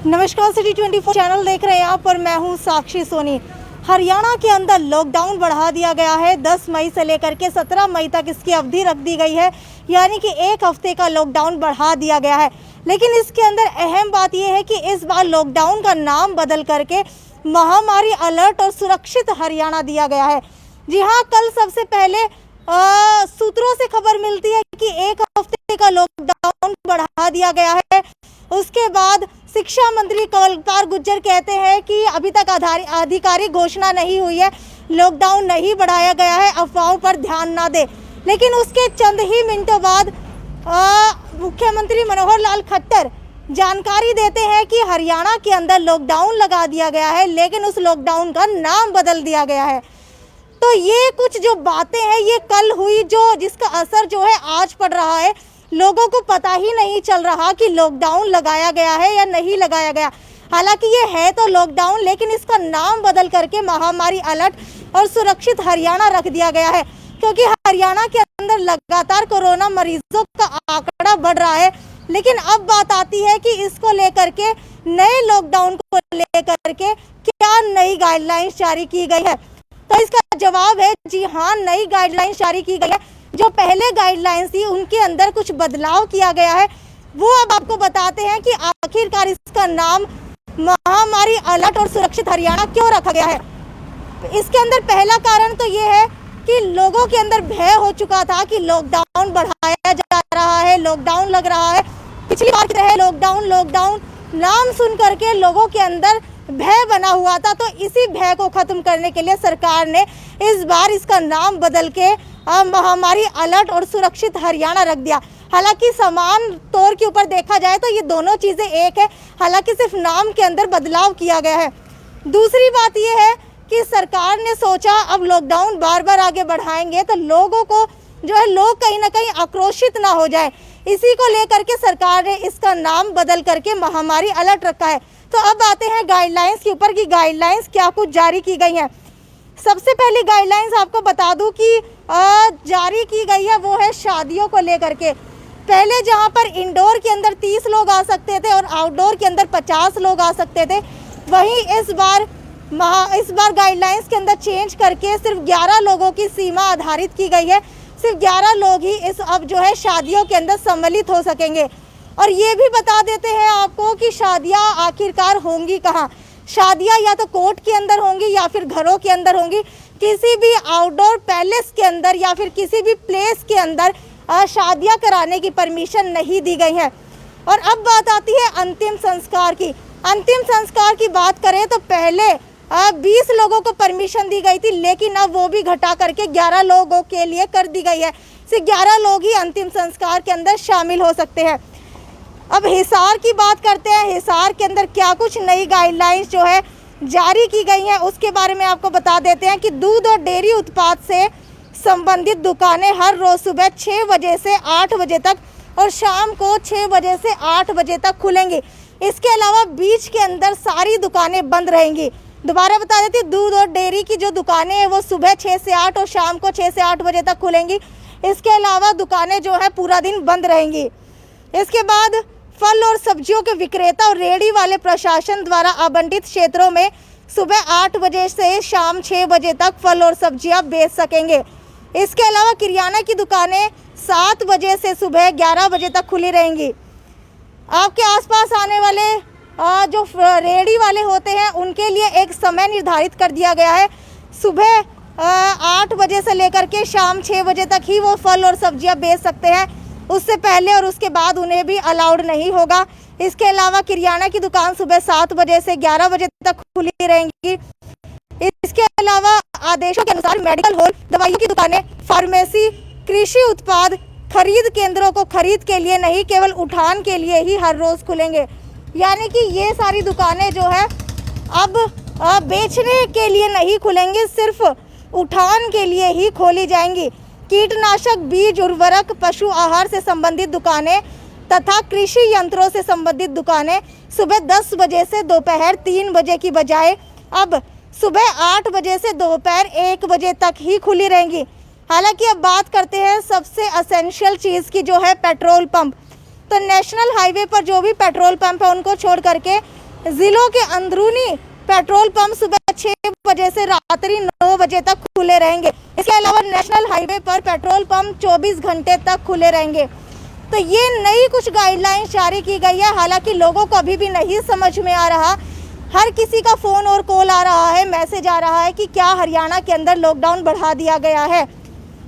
नमस्कार, city 24 channel देख रहे हैं आप और मैं हूं साक्षी सोनी। हरियाणा के अंदर लॉकडाउन बढ़ा दिया गया है। 10 मई से लेकर के 17 मई तक इसकी अवधि रख दी गई है, यानी कि एक हफ्ते का लॉकडाउन बढ़ा दिया गया है। लेकिन इसके अंदर अहम बात यह है कि इस बार लॉकडाउन का नाम बदल करके महामारी अलर्ट और सुरक्षित हरियाणा दिया गया है। जी हाँ, कल सबसे पहले सूत्रों से खबर मिलती है कि एक हफ्ते का लॉकडाउन बढ़ा दिया गया है। उसके बाद शिक्षा मंत्री कंवरपाल गुर्जर कहते हैं कि अभी तक आधिकारिक घोषणा नहीं हुई है, लॉकडाउन नहीं बढ़ाया गया है, अफवाहों पर ध्यान ना दे। लेकिन उसके चंद ही मिनटों बाद मुख्यमंत्री मनोहर लाल खट्टर जानकारी देते हैं कि हरियाणा के अंदर लॉकडाउन लगा दिया गया है, लेकिन उस लॉकडाउन का नाम बदल दिया गया है। तो ये कुछ जो बातें हैं ये कल हुई, जिसका असर जो है आज पड़ रहा है। लोगों को पता ही नहीं चल रहा कि लॉकडाउन लगाया गया है या नहीं लगाया गया। हालांकि ये है तो लॉकडाउन, लेकिन इसका नाम बदल करके महामारी अलर्ट और सुरक्षित हरियाणा रख दिया गया है, क्योंकि हरियाणा के अंदर लगातार कोरोना मरीजों का आंकड़ा बढ़ रहा है। लेकिन अब बात आती है कि इसको लेकर के नए लॉकडाउन को लेकर के क्या नई गाइडलाइंस जारी की गई है। तो इसका जवाब है जी हाँ, नई गाइडलाइंस जारी की गई है। जो पहले गाइडलाइंस थी उनके अंदर कुछ बदलाव किया गया है, वो अब आपको बताते हैं कि आखिरकार इसका नाम महामारी अलर्ट और सुरक्षित हरियाणा क्यों रखा गया है। इसके अंदर पहला कारण तो ये है कि लोगों के अंदर भय हो चुका था कि लॉकडाउन बढ़ाया जा रहा है, लॉकडाउन लग रहा है। पिछली बार की तरह लॉकडाउन नाम सुन करके लोगों के अंदर भय बना हुआ था। तो इसी भय को खत्म करने के लिए सरकार ने इस बार इसका नाम बदल के महामारी अलर्ट और सुरक्षित हरियाणा रख दिया। हालांकि समान तौर के ऊपर देखा जाए तो ये दोनों चीज़ें एक है, हालांकि सिर्फ नाम के अंदर बदलाव किया गया है। दूसरी बात ये है कि सरकार ने सोचा अब लॉकडाउन बार बार आगे बढ़ाएंगे तो लोगों को जो है लोग कहीं ना कहीं आक्रोशित ना हो जाए, इसी को लेकर के सरकार ने इसका नाम बदल करके महामारी अलर्ट रखा है। तो अब आते हैं गाइडलाइंस के ऊपर कि गाइडलाइंस क्या कुछ जारी की गई हैं। सबसे पहली गाइडलाइंस आपको बता दूं कि जारी की गई है वो है शादियों को लेकर के। पहले जहां पर इंडोर के अंदर 30 लोग आ सकते थे और आउटडोर के अंदर 50 लोग आ सकते थे, वहीं इस बार गाइडलाइंस के अंदर चेंज करके सिर्फ 11 लोगों की सीमा आधारित की गई है। सिर्फ 11 लोग ही अब जो है शादियों के अंदर सम्मिलित हो सकेंगे। और ये भी बता देते हैं आपको कि शादियां आखिरकार होंगी कहाँ। शादियां या तो कोर्ट के अंदर होंगी या फिर घरों के अंदर होंगी। किसी भी आउटडोर पैलेस के अंदर या फिर किसी भी प्लेस के अंदर शादियां कराने की परमिशन नहीं दी गई है। और अब बात आती है अंतिम संस्कार की। अंतिम संस्कार की बात करें तो पहले 20 लोगों को परमिशन दी गई थी, लेकिन अब वो भी घटा करके 11 लोगों के लिए कर दी गई है। सिर्फ 11 लोग ही अंतिम संस्कार के अंदर शामिल हो सकते हैं। अब हिसार की बात करते हैं। हिसार के अंदर क्या कुछ नई गाइडलाइंस जो है जारी की गई हैं उसके बारे में आपको बता देते हैं कि दूध और डेयरी उत्पाद से संबंधित दुकानें हर रोज सुबह 6 बजे से 8 बजे तक और शाम को 6 बजे से 8 बजे तक खुलेंगी। इसके अलावा बीच के अंदर सारी दुकानें बंद रहेंगी। दोबारा बता देती हूँ, दूध और डेयरी की जो दुकानें हैं वो सुबह 6 से 8 और शाम को 6 से 8 बजे तक खुलेंगी। इसके अलावा दुकानें जो है पूरा दिन बंद रहेंगी। इसके बाद फल और सब्जियों के विक्रेता और रेहड़ी वाले प्रशासन द्वारा आवंटित क्षेत्रों में सुबह 8 बजे से शाम 6 बजे तक फल और सब्जियां बेच सकेंगे। इसके अलावा किराना की दुकानें 7 बजे से सुबह 11 बजे तक खुली रहेंगी। आपके आसपास आने वाले जो रेहड़ी वाले होते हैं उनके लिए एक समय निर्धारित कर दिया गया है। सुबह 8 बजे से लेकर के शाम 6 बजे तक ही वो फल और सब्जियां बेच सकते हैं, उससे पहले और उसके बाद उन्हें भी अलाउड नहीं होगा। इसके अलावा किराना की दुकान सुबह 7 बजे से 11 बजे तक खुली रहेंगी। इसके अलावा आदेशों के अनुसार मेडिकल हॉल, दवाइयों की दुकानें, फार्मेसी, कृषि उत्पाद खरीद केंद्रों को खरीद के लिए नहीं, केवल उठान के लिए ही हर रोज खुलेंगे। यानी कि ये सारी दुकानें जो है अब बेचने के लिए नहीं खुलेंगी, सिर्फ उठान के लिए ही खोली जाएंगी। कीटनाशक, बीज, उर्वरक, पशु आहार से संबंधित दुकानें तथा कृषि यंत्रों से संबंधित दुकानें सुबह 10 बजे से दोपहर 3 बजे की बजाय अब सुबह 8 बजे से दोपहर 1 बजे तक ही खुली रहेंगी। हालांकि अब बात करते हैं सबसे असेंशियल चीज़ की, जो है पेट्रोल पंप। तो नेशनल हाईवे पर जो भी पेट्रोल पंप है उनको छोड़ करके जिलों के अंदरूनी पेट्रोल पंप सुबह 6 बजे से रात्रि 9 बजे तक खुले रहेंगे। इसके अलावा नेशनल हाईवे पर पेट्रोल पंप 24 घंटे तक खुले रहेंगे। तो ये नई कुछ गाइडलाइंस जारी की गई है। हालांकि लोगों को अभी भी नहीं समझ में आ रहा, हर किसी का फोन और कॉल आ रहा है, मैसेज आ रहा है कि क्या हरियाणा के अंदर लॉकडाउन बढ़ा दिया गया है।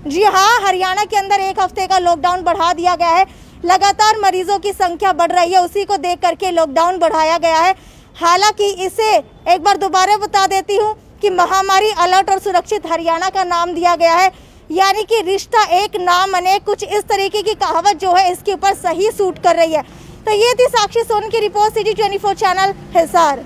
जी हाँ, हरियाणा के अंदर एक हफ्ते का लॉकडाउन बढ़ा दिया गया है। लगातार मरीजों की संख्या बढ़ रही है, उसी को देख करके लॉकडाउन बढ़ाया गया है। हालांकि इसे एक बार दोबारा बता देती हूँ कि महामारी अलर्ट और सुरक्षित हरियाणा का नाम दिया गया है। यानी कि रिश्ता एक नाम अनेक, कुछ इस तरीके की कहावत जो है इसके ऊपर सही सूट कर रही है। तो ये थी साक्षी सोनी की रिपोर्ट, सिटी 24 चैनल हिसार।